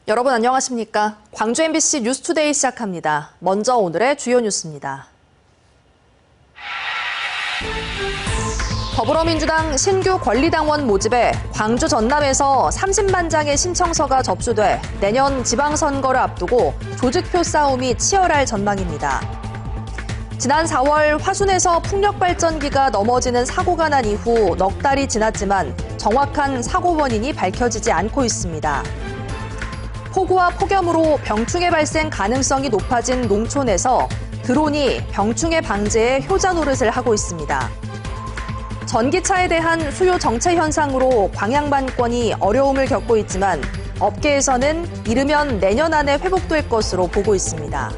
여러분 안녕하십니까? 광주 MBC 뉴스투데이 시작합니다. 먼저 오늘의 주요 뉴스입니다. 더불어민주당 신규 권리당원 모집에 광주 전남에서 30만 장의 신청서가 접수돼 내년 지방선거를 앞두고 조직표 싸움이 치열할 전망입니다. 지난 4월 화순에서 풍력발전기가 넘어지는 사고가 난 이후 넉 달이 지났지만 정확한 사고 원인이 밝혀지지 않고 있습니다. 폭우와 폭염으로 병충해 발생 가능성이 높아진 농촌에서 드론이 병충해 방제에 효자 노릇을 하고 있습니다. 전기차에 대한 수요 정체 현상으로 광양반권이 어려움을 겪고 있지만 업계에서는 이르면 내년 안에 회복될 것으로 보고 있습니다.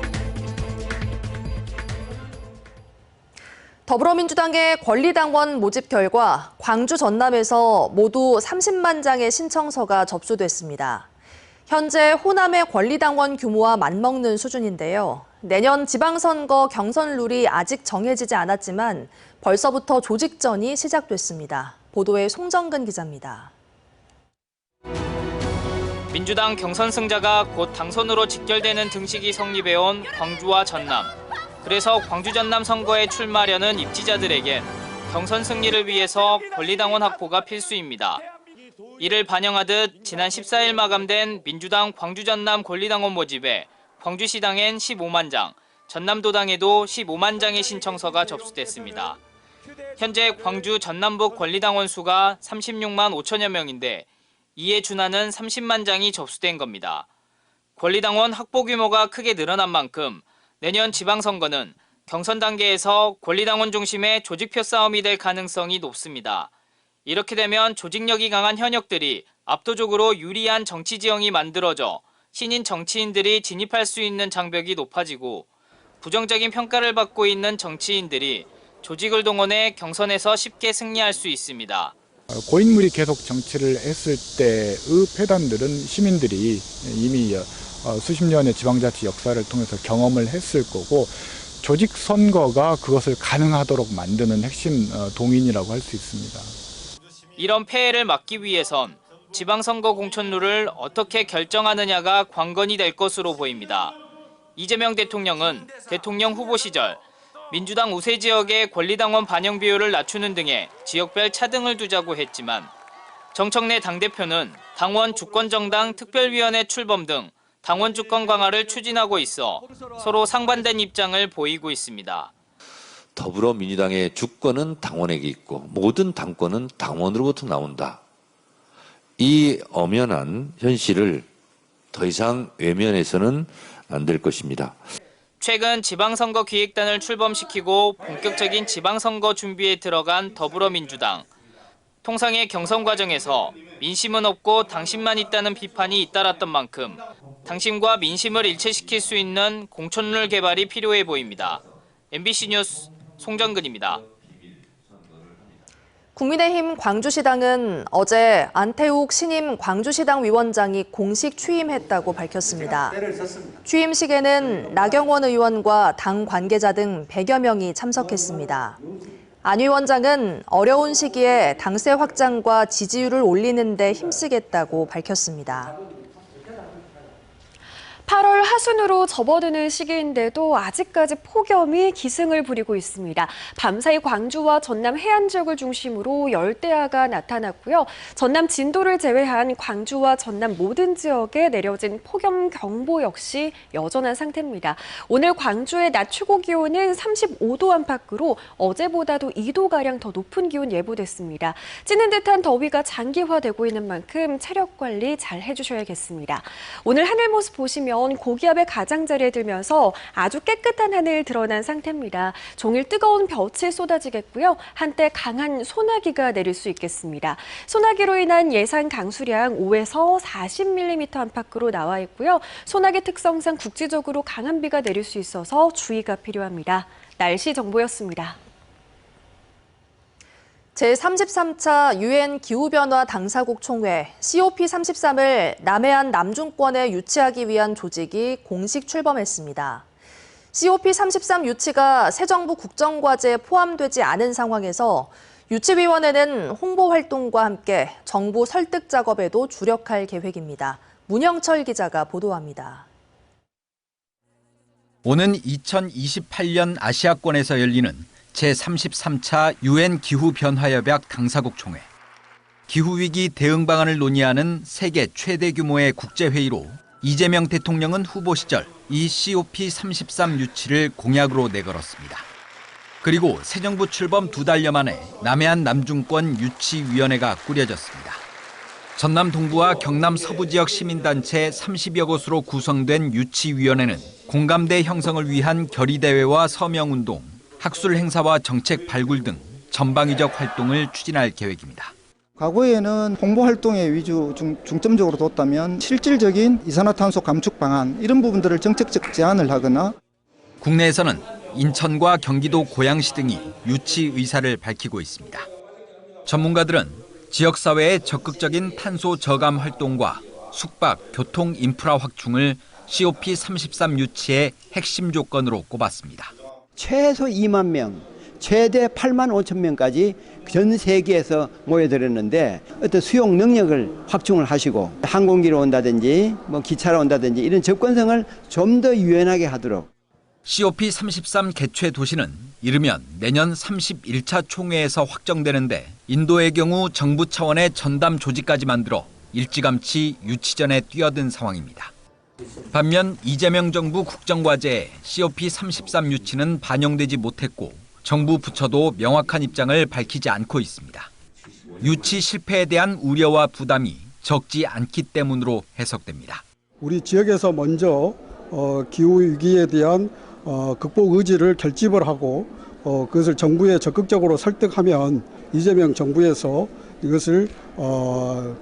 더불어민주당의 권리당원 모집 결과 광주 전남에서 모두 30만 장의 신청서가 접수됐습니다. 현재 호남의 권리당원 규모와 맞먹는 수준인데요. 내년 지방선거 경선 룰이 아직 정해지지 않았지만 벌써부터 조직전이 시작됐습니다. 보도에 송정근 기자입니다. 민주당 경선 승자가 곧 당선으로 직결되는 등식이 성립해온 광주와 전남. 그래서 광주 전남 선거에 출마하려는 입지자들에겐 경선 승리를 위해서 권리당원 확보가 필수입니다. 이를 반영하듯 지난 14일 마감된 민주당 광주 전남 권리당원 모집에 광주시당엔 15만 장, 전남도당에도 15만 장의 신청서가 접수됐습니다. 현재 광주 전남북 권리당원 수가 36만 5천여 명인데 이에 준하는 30만 장이 접수된 겁니다. 권리당원 확보 규모가 크게 늘어난 만큼 내년 지방선거는 경선 단계에서 권리당원 중심의 조직표 싸움이 될 가능성이 높습니다. 이렇게 되면 조직력이 강한 현역들이 압도적으로 유리한 정치 지형이 만들어져 신인 정치인들이 진입할 수 있는 장벽이 높아지고 부정적인 평가를 받고 있는 정치인들이 조직을 동원해 경선에서 쉽게 승리할 수 있습니다. 고인물이 계속 정치를 했을 때의 패단들은 시민들이 이미 수십 년의 지방자치 역사를 통해서 경험을 했을 거고 조직 선거가 그것을 가능하도록 만드는 핵심 동인이라고 할 수 있습니다. 이런 폐해를 막기 위해선 지방선거 공천룰을 어떻게 결정하느냐가 관건이 될 것으로 보입니다. 이재명 대통령은 대통령 후보 시절 민주당 우세 지역의 권리당원 반영 비율을 낮추는 등의 지역별 차등을 두자고 했지만 정청래 당대표는 당원 주권정당 특별위원회 출범 등 당원 주권 강화를 추진하고 있어 서로 상반된 입장을 보이고 있습니다. 더불어민주당의 주권은 당원에게 있고 모든 당권은 당원으로부터 나온다. 이 엄연한 현실을 더 이상 외면해서는 안 될 것입니다. 최근 지방선거 기획단을 출범시키고 본격적인 지방선거 준비에 들어간 더불어민주당. 통상의 경선 과정에서 민심은 없고 당심만 있다는 비판이 잇따랐던 만큼 당심과 민심을 일치시킬 수 있는 공천룰 개발이 필요해 보입니다. MBC 뉴스 송정근입니다. 국민의힘 광주시당은 어제 안태욱 신임 광주시당 위원장이 공식 취임했다고 밝혔습니다. 취임식에는 나경원 의원과 당 관계자 등 100여 명이 참석했습니다. 안 위원장은 어려운 시기에 당세 확장과 지지율을 올리는 데 힘쓰겠다고 밝혔습니다. 8월 하순으로 접어드는 시기인데도 아직까지 폭염이 기승을 부리고 있습니다. 밤사이 광주와 전남 해안 지역을 중심으로 열대야가 나타났고요. 전남 진도를 제외한 광주와 전남 모든 지역에 내려진 폭염 경보 역시 여전한 상태입니다. 오늘 광주의 낮 최고 기온은 35도 안팎으로 어제보다도 2도가량 더 높은 기온 예보됐습니다. 찌는 듯한 더위가 장기화되고 있는 만큼 체력 관리 잘 해주셔야겠습니다. 오늘 하늘 모습 보시면 고기압의 가장자리에 들면서 아주 깨끗한 하늘 드러난 상태입니다. 종일 뜨거운 볕이 쏟아지겠고요. 한때 강한 소나기가 내릴 수 있겠습니다. 소나기로 인한 예상 강수량 5에서 40mm 안팎으로 나와 있고요. 소나기 특성상 국지적으로 강한 비가 내릴 수 있어서 주의가 필요합니다. 날씨 정보였습니다. 제33차 UN 기후변화 당사국 총회 COP33을 남해안 남중권에 유치하기 위한 조직이 공식 출범했습니다. COP33 유치가 새 정부 국정과제에 포함되지 않은 상황에서 유치위원회는 홍보 활동과 함께 정부 설득 작업에도 주력할 계획입니다. 문영철 기자가 보도합니다. 오는 2028년 아시아권에서 열리는 제33차 UN 기후변화협약 당사국 총회. 기후위기 대응 방안을 논의하는 세계 최대 규모의 국제회의로 이재명 대통령은 후보 시절 이 COP33 유치를 공약으로 내걸었습니다. 그리고 새 정부 출범 2달여 만에 남해안 남중권 유치위원회가 꾸려졌습니다. 전남 동부와 경남 서부 지역 시민단체 30여 곳으로 구성된 유치위원회는 공감대 형성을 위한 결의대회와 서명운동, 학술 행사와 정책 발굴 등 전방위적 활동을 추진할 계획입니다. 과거에는 홍보 활동에 위주 중점적으로 뒀다면 실질적인 이산화탄소 감축 방안 이런 부분들을 정책적 제안을 하거나 국내에서는 인천과 경기도 고양시 등이 유치 의사를 밝히고 있습니다. 전문가들은 지역사회의 적극적인 탄소 저감 활동과 숙박, 교통 인프라 확충을 COP33 유치의 핵심 조건으로 꼽았습니다. 최소 2만 명, 최대 8만 5천 명까지 전 세계에서 모여들었는데 어떤 수용 능력을 확충을 하시고 항공기로 온다든지 기차로 온다든지 이런 접근성을 좀 더 유연하게 하도록. COP33 개최 도시는 이르면 내년 31차 총회에서 확정되는데 인도의 경우 정부 차원의 전담 조직까지 만들어 일찌감치 유치전에 뛰어든 상황입니다. 반면 이재명 정부 국정과제에 COP33 유치는 반영되지 못했고 정부 부처도 명확한 입장을 밝히지 않고 있습니다. 유치 실패에 대한 우려와 부담이 적지 않기 때문으로 해석됩니다. 우리 지역에서 먼저 기후위기에 대한 극복 의지를 결집을 하고 그것을 정부에 적극적으로 설득하면 이재명 정부에서 이것을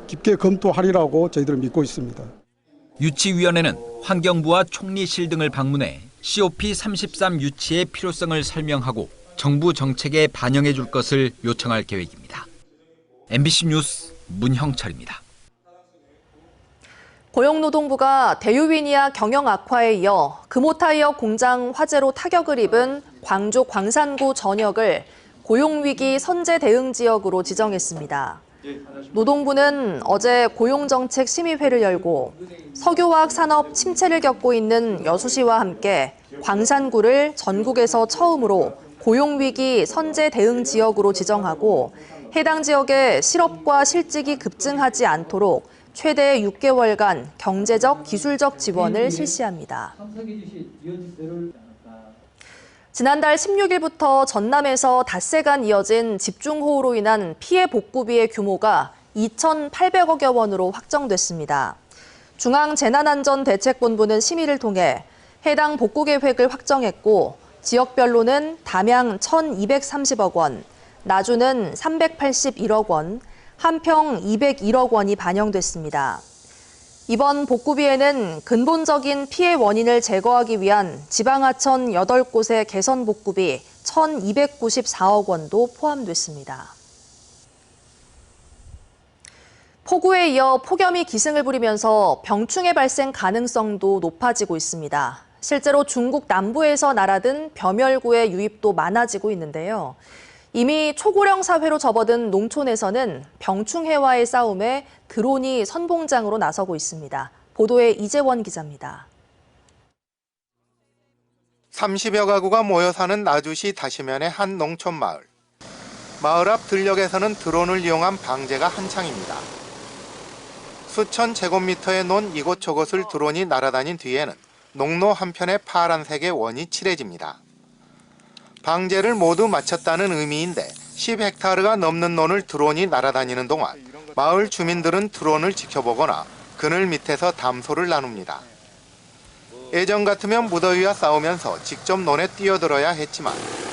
깊게 검토하리라고 저희들은 믿고 있습니다. 유치위원회는 환경부와 총리실 등을 방문해 COP33 유치의 필요성을 설명하고 정부 정책에 반영해 줄 것을 요청할 계획입니다. MBC 뉴스 문형철입니다. 고용노동부가 대유위니아 경영 악화에 이어 금호타이어 공장 화재로 타격을 입은 광주 광산구 전역을 고용위기 선제 대응 지역으로 지정했습니다. 노동부는 어제 고용정책 심의회를 열고 석유화학 산업 침체를 겪고 있는 여수시와 함께 광산구를 전국에서 처음으로 고용위기 선제 대응 지역으로 지정하고 해당 지역의 실업과 실직이 급증하지 않도록 최대 6개월간 경제적, 기술적 지원을 실시합니다. 지난달 16일부터 전남에서 닷새간 이어진 집중호우로 인한 피해 복구비의 규모가 2,800억여 원으로 확정됐습니다. 중앙재난안전대책본부는 심의를 통해 해당 복구 계획을 확정했고 지역별로는 담양 1,230억 원, 나주는 381억 원, 한평 201억 원이 반영됐습니다. 이번 복구비에는 근본적인 피해 원인을 제거하기 위한 지방하천 8곳의 개선 복구비 1,294억 원도 포함됐습니다. 폭우에 이어 폭염이 기승을 부리면서 병충해 발생 가능성도 높아지고 있습니다. 실제로 중국 남부에서 날아든 벼멸구의 유입도 많아지고 있는데요. 이미 초고령 사회로 접어든 농촌에서는 병충해와의 싸움에 드론이 선봉장으로 나서고 있습니다. 보도에 이재원 기자입니다. 30여 가구가 모여 사는 나주시 다시면의 한 농촌 마을. 마을 앞 들녘에서는 드론을 이용한 방제가 한창입니다. 수천 제곱미터에 논 이곳저곳을 드론이 날아다닌 뒤에는 농로 한편에 파란색의 원이 칠해집니다. 방제를 모두 마쳤다는 의미인데 10헥타르가 넘는 논을 드론이 날아다니는 동안 마을 주민들은 드론을 지켜보거나 그늘 밑에서 담소를 나눕니다. 예전 같으면 무더위와 싸우면서 직접 논에 뛰어들어야 했지만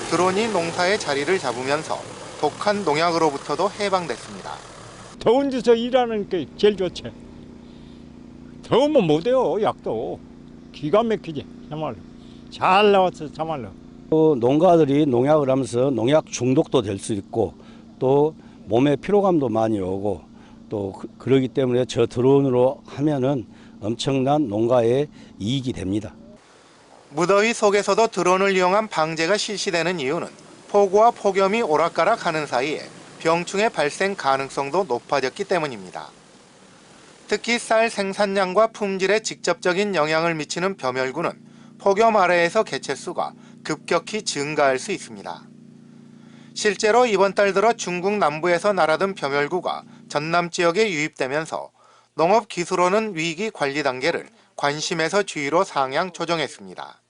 드론이 농사의 자리를 잡으면서 독한 농약으로부터도 해방됐습니다. 더운 데서 일하는 게 제일 좋지. 더우면 못해요. 약도 기가 막히지. 정말로 잘 나왔어. 정말로. 농가들이 농약을 하면서 농약 중독도 될 수 있고 또 몸에 피로감도 많이 오고 또 그러기 때문에 저 드론으로 하면은 엄청난 농가에 이익이 됩니다. 무더위 속에서도 드론을 이용한 방제가 실시되는 이유는 폭우와 폭염이 오락가락하는 사이에 병충해 발생 가능성도 높아졌기 때문입니다. 특히 쌀 생산량과 품질에 직접적인 영향을 미치는 벼멸구는 폭염 아래에서 개체수가 급격히 증가할 수 있습니다. 실제로 이번 달 들어 중국 남부에서 날아든 벼멸구가 전남 지역에 유입되면서 농업기술원은 위기 관리 단계를 관심에서 주의로 상향 조정했습니다.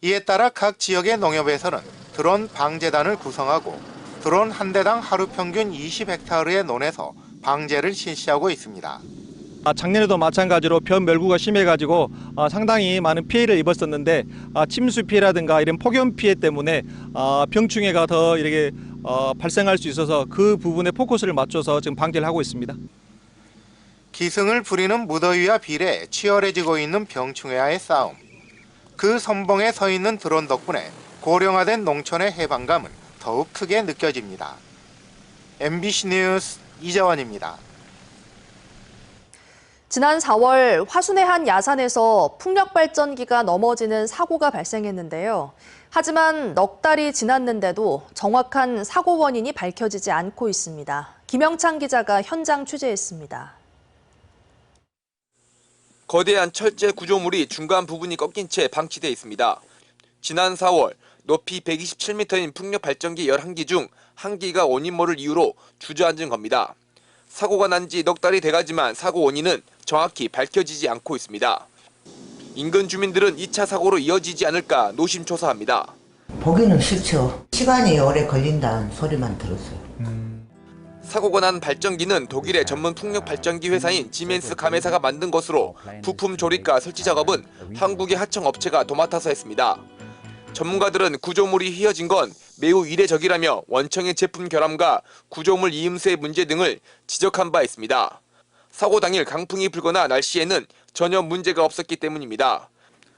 이에 따라 각 지역의 농협에서는 드론 방제단을 구성하고 드론 한 대당 하루 평균 20헥타르의 논에서 방제를 실시하고 있습니다. 작년에도 마찬가지로 벼멸구가 심해가지고 상당히 많은 피해를 입었었는데 침수 피해라든가 이런 폭염 피해 때문에 병충해가 더 이렇게 발생할 수 있어서 그 부분에 포커스를 맞춰서 지금 방제를 하고 있습니다. 기승을 부리는 무더위와 비례 치열해지고 있는 병충해와의 싸움. 그 선봉에 서 있는 드론 덕분에 고령화된 농촌의 해방감은 더욱 크게 느껴집니다. MBC 뉴스 이재원입니다. 지난 4월 화순의 한 야산에서 풍력발전기가 넘어지는 사고가 발생했는데요. 하지만 넉 달이 지났는데도 정확한 사고 원인이 밝혀지지 않고 있습니다. 김영창 기자가 현장 취재했습니다. 거대한 철제 구조물이 중간 부분이 꺾인 채 방치돼 있습니다. 지난 4월 높이 127m인 풍력발전기 11기 중 1기가 원인모를 이유로 주저앉은 겁니다. 사고가 난 지 넉 달이 돼가지만 사고 원인은 정확히 밝혀지지 않고 있습니다. 인근 주민들은 2차 사고로 이어지지 않을까 노심초사합니다. 보기는 싫죠. 시간이 오래 걸린다는 소리만 들었어요. 사고가 난 발전기는 독일의 전문 풍력 발전기 회사인 지멘스 가메사가 만든 것으로 부품 조립과 설치 작업은 한국의 하청 업체가 도맡아서 했습니다. 전문가들은 구조물이 휘어진 건 매우 이례적이라며 원청의 제품 결함과 구조물 이음새 문제 등을 지적한 바 있습니다. 사고 당일 강풍이 불거나 날씨에는 전혀 문제가 없었기 때문입니다.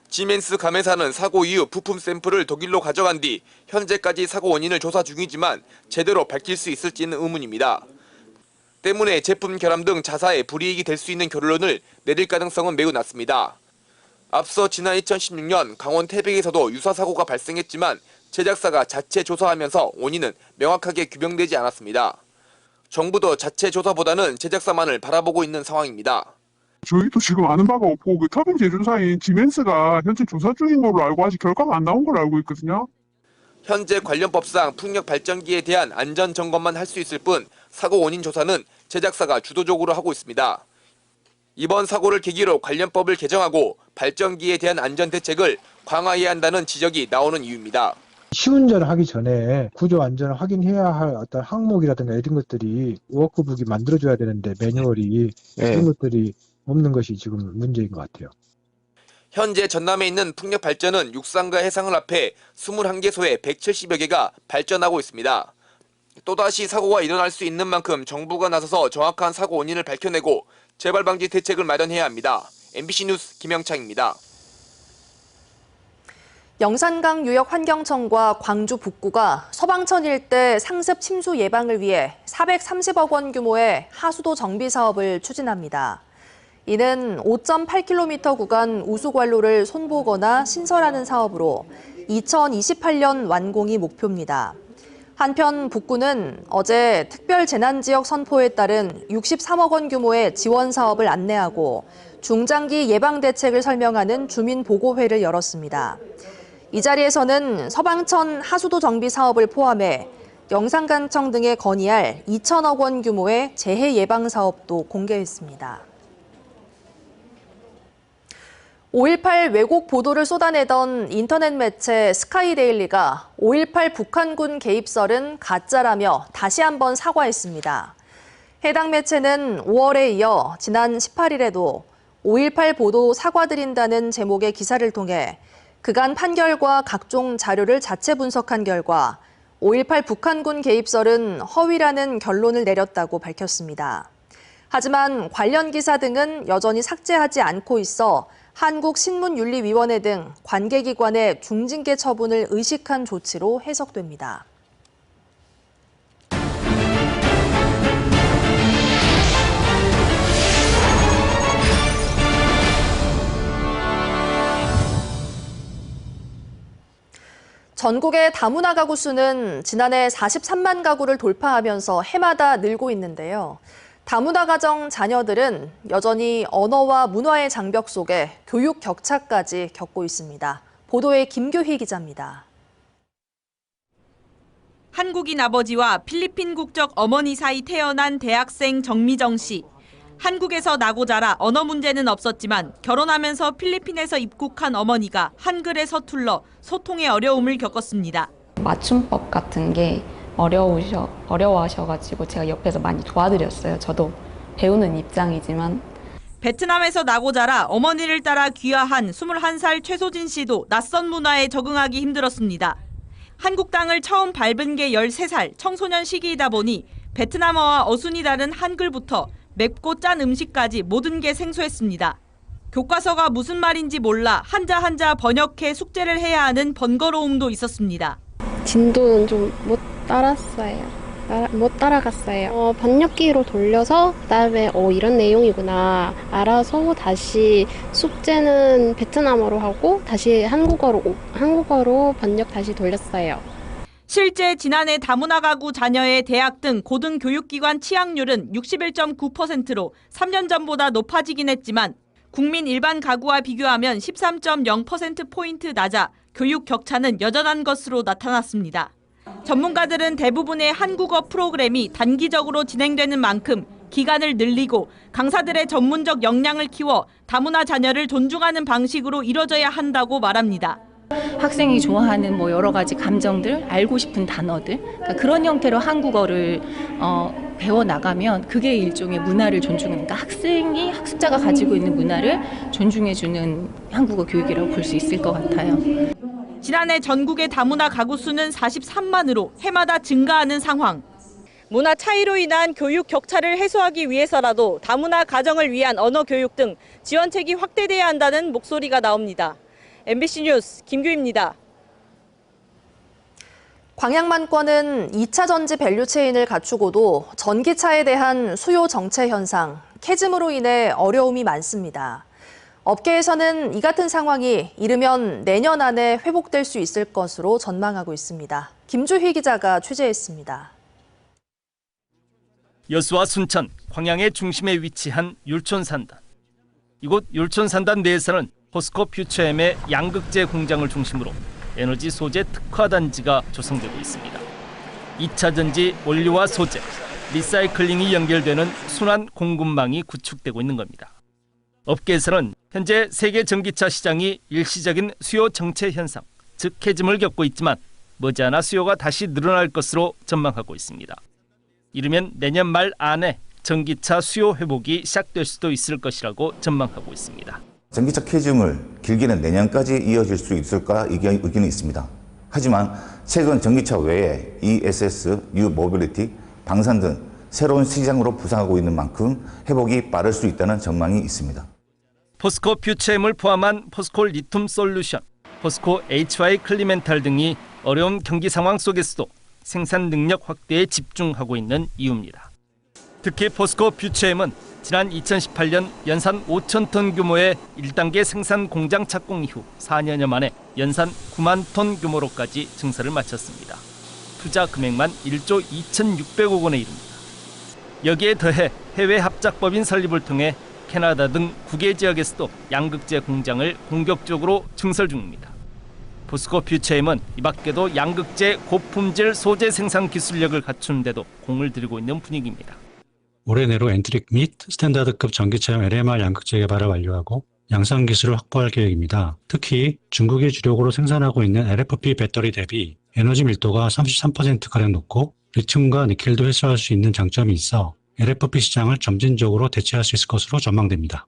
지멘스 가메사는 사고 이후 부품 샘플을 독일로 가져간 뒤 현재까지 사고 원인을 조사 중이지만 제대로 밝힐 수 있을지는 의문입니다. 때문에 제품 결함 등 자사에 불이익이 될 수 있는 결론을 내릴 가능성은 매우 낮습니다. 앞서 지난 2016년 강원 태백에서도 유사 사고가 발생했지만 제작사가 자체 조사하면서 원인은 명확하게 규명되지 않았습니다. 정부도 자체 조사보다는 제작사만을 바라보고 있는 상황입니다. 저희도 지금 아는 바가 없고 그 터빈 제조사인 지멘스가 현재 조사 중인 걸로 알고 아직 결과가 안 나온 걸로 알고 있거든요. 현재 관련 법상 풍력 발전기에 대한 안전 점검만 할 수 있을 뿐 사고 원인 조사는 제작사가 주도적으로 하고 있습니다. 이번 사고를 계기로 관련법을 개정하고 발전기에 대한 안전 대책을 강화해야 한다는 지적이 나오는 이유입니다. 시운전을 하기 전에 구조 안전을 확인해야 할 어떤 항목이라든가 이런 것들이 워크북이 만들어줘야 되는데 매뉴얼이 이런 것들이 없는 것이 지금 문제인 것 같아요. 현재 전남에 있는 풍력 발전은 육상과 해상을 합해 21개소에 170여 개가 발전하고 있습니다. 또다시 사고가 일어날 수 있는 만큼 정부가 나서서 정확한 사고 원인을 밝혀내고 재발 방지 대책을 마련해야 합니다. MBC 뉴스 김영창입니다. 영산강 유역 환경청과 광주 북구가 서방천 일대 상습 침수 예방을 위해 430억 원 규모의 하수도 정비 사업을 추진합니다. 이는 5.8km 구간 우수관로를 손보거나 신설하는 사업으로 2028년 완공이 목표입니다. 한편 북구는 어제 특별재난지역 선포에 따른 63억 원 규모의 지원 사업을 안내하고 중장기 예방 대책을 설명하는 주민보고회를 열었습니다. 이 자리에서는 서방천 하수도 정비 사업을 포함해 영산강청 등에 건의할 2천억 원 규모의 재해 예방 사업도 공개했습니다. 5.18 왜곡 보도를 쏟아내던 인터넷 매체 스카이데일리가 5.18 북한군 개입설은 가짜라며 다시 한번 사과했습니다. 해당 매체는 5월에 이어 지난 18일에도 5.18 보도 사과드린다는 제목의 기사를 통해 그간 판결과 각종 자료를 자체 분석한 결과 5.18 북한군 개입설은 허위라는 결론을 내렸다고 밝혔습니다. 하지만 관련 기사 등은 여전히 삭제하지 않고 있어 한국신문윤리위원회 등 관계기관의 중징계 처분을 의식한 조치로 해석됩니다. 전국의 다문화 가구 수는 지난해 43만 가구를 돌파하면서 해마다 늘고 있는데요. 다문화 가정 자녀들은 여전히 언어와 문화의 장벽 속에 교육 격차까지 겪고 있습니다. 보도에 김규희 기자입니다. 한국인 아버지와 필리핀 국적 어머니 사이 태어난 대학생 정미정 씨. 한국에서 나고 자라 언어 문제는 없었지만 결혼하면서 필리핀에서 입국한 어머니가 한글에 서툴러 소통에 어려움을 겪었습니다. 맞춤법 같은 게 어려워하셔가지고 제가 옆에서 많이 도와드렸어요. 저도 배우는 입장이지만. 베트남에서 나고 자라 어머니를 따라 귀화한 21살 최소진 씨도 낯선 문화에 적응하기 힘들었습니다. 한국 땅을 처음 밟은 게 13살 청소년 시기이다 보니 베트남어와 어순이 다른 한글부터 맵고 짠 음식까지 모든 게 생소했습니다. 교과서가 무슨 말인지 몰라 한자 번역해 숙제를 해야 하는 번거로움도 있었습니다. 진도는 좀 못 따라갔어요. 번역기로 돌려서 그다음에 이런 내용이구나 알아서 다시 숙제는 베트남어로 하고 다시 한국어로 번역 다시 돌렸어요. 실제 지난해 다문화 가구 자녀의 대학 등 고등교육기관 취학률은 61.9%로 3년 전보다 높아지긴 했지만 국민 일반 가구와 비교하면 13.0%포인트 낮아 교육 격차는 여전한 것으로 나타났습니다. 전문가들은 대부분의 한국어 프로그램이 단기적으로 진행되는 만큼 기간을 늘리고 강사들의 전문적 역량을 키워 다문화 자녀를 존중하는 방식으로 이뤄져야 한다고 말합니다. 학생이 좋아하는 여러 가지 감정들, 알고 싶은 단어들, 그러니까 그런 형태로 한국어를 배워나가면 그게 일종의 문화를 존중하는, 그러니까 학습자가 가지고 있는 문화를 존중해주는 한국어 교육이라고 볼 수 있을 것 같아요. 지난해 전국의 다문화 가구 수는 43만으로 해마다 증가하는 상황. 문화 차이로 인한 교육 격차를 해소하기 위해서라도 다문화 가정을 위한 언어 교육 등 지원책이 확대돼야 한다는 목소리가 나옵니다. MBC 뉴스 김규희입니다. 광양만권은 2차 전지 밸류 체인을 갖추고도 전기차에 대한 수요 정체 현상, 캐즘으로 인해 어려움이 많습니다. 업계에서는 이 같은 상황이 이르면 내년 안에 회복될 수 있을 것으로 전망하고 있습니다. 김주희 기자가 취재했습니다. 여수와 순천, 광양의 중심에 위치한 율촌산단. 이곳 율촌산단 내에서는 포스코 퓨처엠의 양극재 공장을 중심으로 에너지 소재 특화 단지가 조성되고 있습니다. 2차 전지 원료와 소재, 리사이클링이 연결되는 순환 공급망이 구축되고 있는 겁니다. 업계에서는 현재 세계 전기차 시장이 일시적인 수요 정체 현상, 즉 캐즘을 겪고 있지만 머지않아 수요가 다시 늘어날 것으로 전망하고 있습니다. 이르면 내년 말 안에 전기차 수요 회복이 시작될 수도 있을 것이라고 전망하고 있습니다. 전기차 캐즘을 길게는 내년까지 이어질 수 있을까 의견이 있습니다. 하지만 최근 전기차 외에 ESS, U-모빌리티, 방산 등 새로운 시장으로 부상하고 있는 만큼 회복이 빠를 수 있다는 전망이 있습니다. 포스코 퓨처엠을 포함한 포스코 리튬 솔루션, 포스코 HY 클리멘탈 등이 어려운 경기 상황 속에서도 생산 능력 확대에 집중하고 있는 이유입니다. 특히 포스코 퓨처엠은 지난 2018년 연산 5,000톤 규모의 1단계 생산 공장 착공 이후 4년여 만에 연산 9만 톤 규모로까지 증설을 마쳤습니다. 투자 금액만 1조 2,600억 원에 이릅니다. 여기에 더해 해외 합작법인 설립을 통해 캐나다 등 9개 지역에서도 양극재 공장을 공격적으로 증설 중입니다. 포스코 퓨처엠은 이 밖에도 양극재 고품질 소재 생산 기술력을 갖추는 데도 공을 들이고 있는 분위기입니다. 올해 내로 엔트릭 및 스탠다드급 전기차용 LMR 양극재 개발을 완료하고 양산 기술을 확보할 계획입니다. 특히 중국이 주력으로 생산하고 있는 LFP 배터리 대비 에너지 밀도가 33%가량 높고 리튬과 니켈도 회수할 수 있는 장점이 있어 LFP 시장을 점진적으로 대체할 수 있을 것으로 전망됩니다.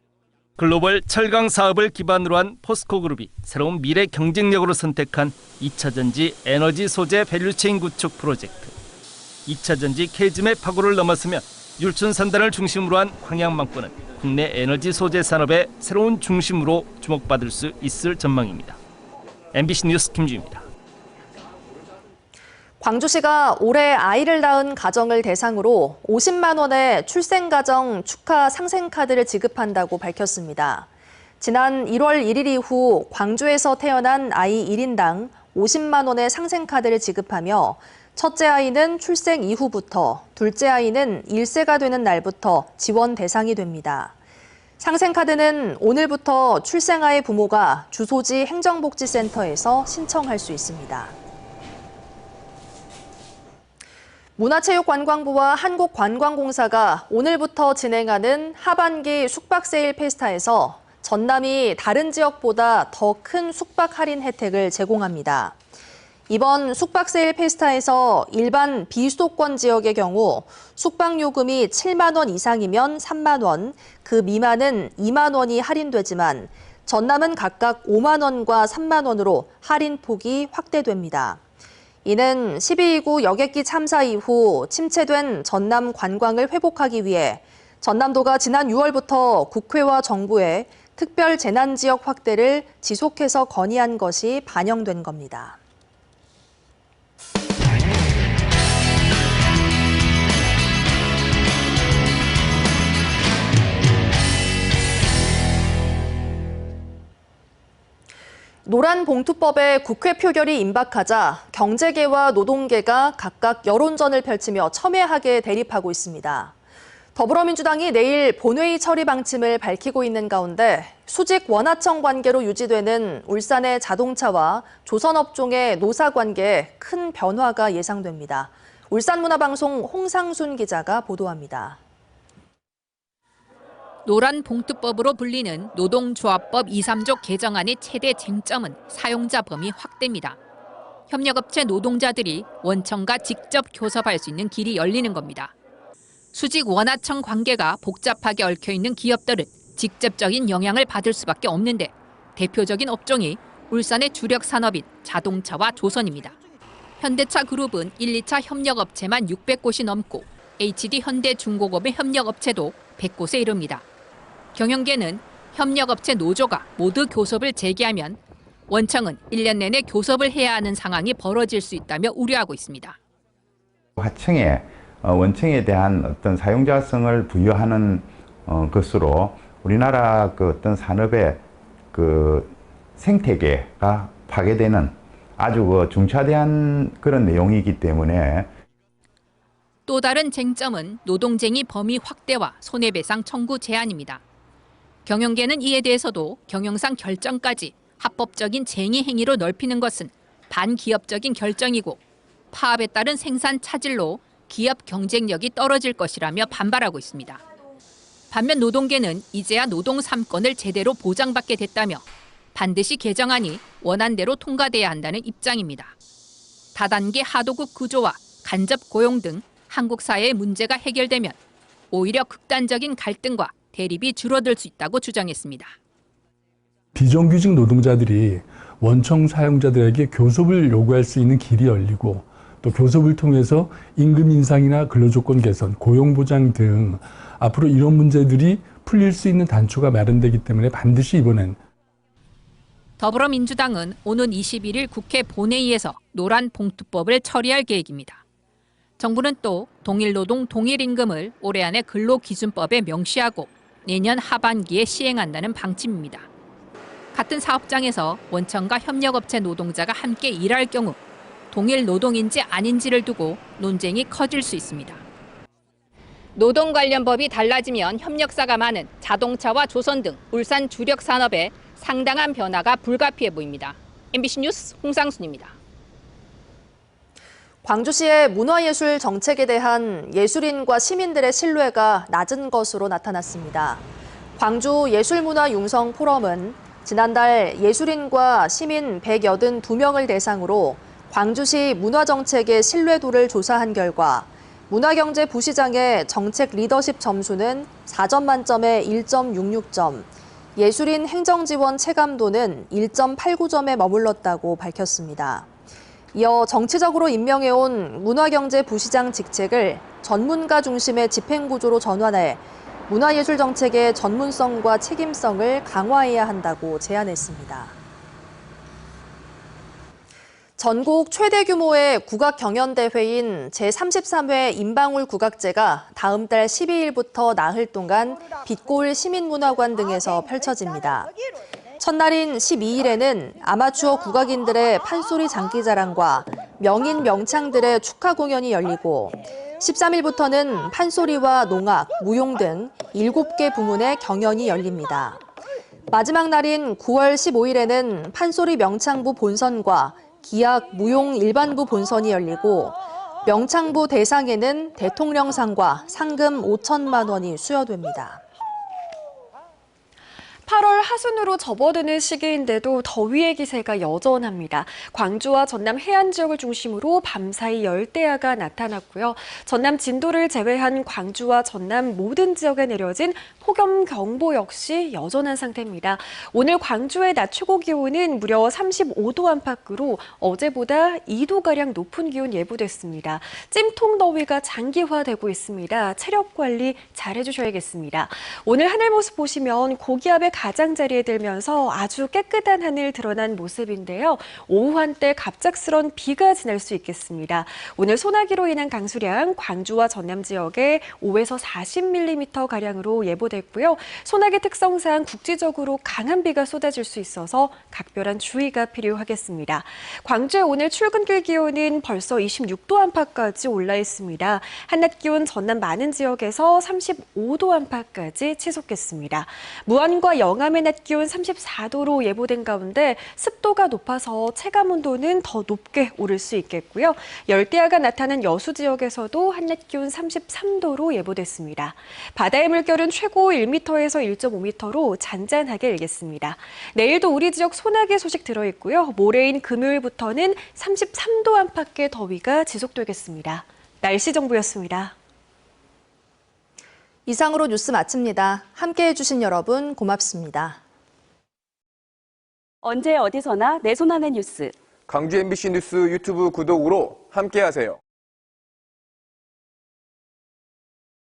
글로벌 철강 사업을 기반으로 한 포스코 그룹이 새로운 미래 경쟁력으로 선택한 2차 전지 에너지 소재 밸류체인 구축 프로젝트. 2차 전지 캐즘의 파고를 넘어서면 율촌산단을 중심으로 한 광양만권은 국내 에너지 소재 산업의 새로운 중심으로 주목받을 수 있을 전망입니다. MBC 뉴스 김주희입니다. 광주시가 올해 아이를 낳은 가정을 대상으로 50만 원의 출생가정 축하 상생카드를 지급한다고 밝혔습니다. 지난 1월 1일 이후 광주에서 태어난 아이 1인당 50만 원의 상생카드를 지급하며 첫째 아이는 출생 이후부터, 둘째 아이는 1세가 되는 날부터 지원 대상이 됩니다. 상생카드는 오늘부터 출생아의 부모가 주소지 행정복지센터에서 신청할 수 있습니다. 문화체육관광부와 한국관광공사가 오늘부터 진행하는 하반기 숙박세일 페스타에서 전남이 다른 지역보다 더 큰 숙박 할인 혜택을 제공합니다. 이번 숙박세일 페스타에서 일반 비수도권 지역의 경우 숙박요금이 7만 원 이상이면 3만 원, 그 미만은 2만 원이 할인되지만 전남은 각각 5만 원과 3만 원으로 할인 폭이 확대됩니다. 이는 12.29 여객기 참사 이후 침체된 전남 관광을 회복하기 위해 전남도가 지난 6월부터 국회와 정부에 특별 재난지역 확대를 지속해서 건의한 것이 반영된 겁니다. 노란봉투법에 국회 표결이 임박하자 경제계와 노동계가 각각 여론전을 펼치며 첨예하게 대립하고 있습니다. 더불어민주당이 내일 본회의 처리 방침을 밝히고 있는 가운데 수직 원하청 관계로 유지되는 울산의 자동차와 조선업종의 노사 관계에 큰 변화가 예상됩니다. 울산문화방송 홍상순 기자가 보도합니다. 노란봉투법으로 불리는 노동조합법 2, 3조 개정안의 최대 쟁점은 사용자 범위 확대입니다. 협력업체 노동자들이 원청과 직접 교섭할 수 있는 길이 열리는 겁니다. 수직 원하청 관계가 복잡하게 얽혀있는 기업들은 직접적인 영향을 받을 수밖에 없는데 대표적인 업종이 울산의 주력 산업인 자동차와 조선입니다. 현대차 그룹은 1, 2차 협력업체만 600곳이 넘고 HD 현대중공업의 협력업체도 100곳에 이릅니다. 경영계는 협력업체 노조가 모두 교섭을 재개하면 원청은 1년 내내 교섭을 해야 하는 상황이 벌어질 수 있다며 우려하고 있습니다. 하청에 원청에 대한 어떤 사용자성을 부여하는 것으로 우리나라 그 어떤 산업의 그 생태계가 파괴되는 아주 그 중차대한 그런 내용이기 때문에 또 다른 쟁점은 노동쟁의 범위 확대와 손해배상 청구 제한입니다. 경영계는 이에 대해서도 경영상 결정까지 합법적인 쟁의 행위로 넓히는 것은 반기업적인 결정이고 파업에 따른 생산 차질로 기업 경쟁력이 떨어질 것이라며 반발하고 있습니다. 반면 노동계는 이제야 노동 3권을 제대로 보장받게 됐다며 반드시 개정안이 원안대로 통과돼야 한다는 입장입니다. 다단계 하도급 구조와 간접 고용 등 한국 사회의 문제가 해결되면 오히려 극단적인 갈등과 대립이 줄어들 수 있다고 주장했습니다. 비정규직 노동자들이 원청 사용자들에게 교섭을 요구할 수 있는 길이 열리고 또 교섭을 통해서 임금 인상이나 근로조건 개선, 고용보장 등 앞으로 이런 문제들이 풀릴 수 있는 단초가 마련되기 때문에 반드시 이번엔 더불어민주당은 오는 21일 국회 본회의에서 노란봉투법을 처리할 계획입니다. 정부는 또 동일노동 동일임금을 올해 안에 근로기준법에 명시하고 내년 하반기에 시행한다는 방침입니다. 같은 사업장에서 원청과 협력업체 노동자가 함께 일할 경우 동일 노동인지 아닌지를 두고 논쟁이 커질 수 있습니다. 노동 관련 법이 달라지면 협력사가 많은 자동차와 조선 등 울산 주력 산업에 상당한 변화가 불가피해 보입니다. MBC 뉴스 홍상순입니다. 광주시의 문화예술 정책에 대한 예술인과 시민들의 신뢰가 낮은 것으로 나타났습니다. 광주 예술문화융성 포럼은 지난달 예술인과 시민 182명을 대상으로 광주시 문화정책의 신뢰도를 조사한 결과 문화경제부시장의 정책 리더십 점수는 4점 만점에 1.66점, 예술인 행정지원 체감도는 1.89점에 머물렀다고 밝혔습니다. 이어 정치적으로 임명해온 문화경제부시장 직책을 전문가 중심의 집행구조로 전환해 문화예술 정책의 전문성과 책임성을 강화해야 한다고 제안했습니다. 전국 최대 규모의 국악 경연대회인 제33회 인방울 국악제가 다음 달 12일부터 나흘 동안 빛골 시민문화관 등에서 펼쳐집니다. 첫날인 12일에는 아마추어 국악인들의 판소리 장기자랑과 명인 명창들의 축하 공연이 열리고 13일부터는 판소리와 농악, 무용 등 7개 부문의 경연이 열립니다. 마지막 날인 9월 15일에는 판소리 명창부 본선과 기악, 무용 일반부 본선이 열리고 명창부 대상에는 대통령상과 상금 5천만 원이 수여됩니다. 8월 하순으로 접어드는 시기인데도 더위의 기세가 여전합니다. 광주와 전남 해안 지역을 중심으로 밤사이 열대야가 나타났고요. 전남 진도를 제외한 광주와 전남 모든 지역에 내려진 폭염경보 역시 여전한 상태입니다. 오늘 광주의 낮 최고 기온은 무려 35도 안팎으로 어제보다 2도가량 높은 기온 예보됐습니다. 찜통 더위가 장기화되고 있습니다. 체력 관리 잘 해주셔야겠습니다. 오늘 하늘 모습 보시면 고기압의 가장자리에 들면서 아주 깨끗한 하늘 드러난 모습인데요. 오후 한때 갑작스런 비가 지날 수 있겠습니다. 오늘 소나기로 인한 강수량 광주와 전남 지역에 5에서 40mm가량으로 예보됐고요. 소나기 특성상 국지적으로 강한 비가 쏟아질 수 있어서 각별한 주의가 필요하겠습니다. 광주의 오늘 출근길 기온은 벌써 26도 안팎까지 올라 있습니다. 한낮 기온 전남 많은 지역에서 35도 안팎까지 치솟겠습니다. 무안과 영암의 낮 기온 34도로 예보된 가운데 습도가 높아서 체감온도는 더 높게 오를 수 있겠고요. 열대야가 나타난 여수 지역에서도 한낮 기온 33도로 예보됐습니다. 바다의 물결은 최고 1m에서 1.5m로 잔잔하게 일겠습니다. 내일도 우리 지역 소나기 소식 들어있고요. 모레인 금요일부터는 33도 안팎의 더위가 지속되겠습니다. 날씨 정보였습니다. 이상으로 뉴스 마칩니다. 함께해 주신 여러분 고맙습니다. 언제 어디서나 내 손 안의 뉴스. 광주 MBC 뉴스 유튜브 구독으로 함께하세요.